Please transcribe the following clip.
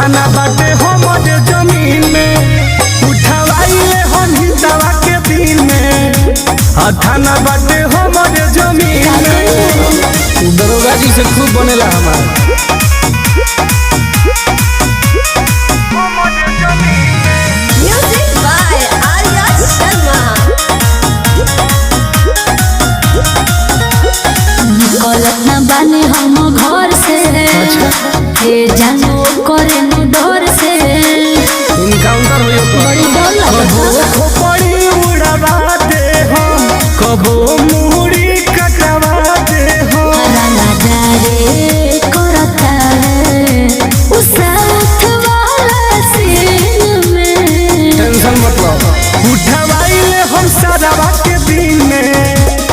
थाना बाटे हमारे जमीन में उठवाइले हम हितवा के दिन में थाना बाटे हमारे जमीन में दरोगा जी से खूब बनेला हमारा बानी हम घर से हे जानो करे न डर से इनकाउंटर होयो बड़ी डर लगता कबो खोपड़ी उड़ावा दे हम कबो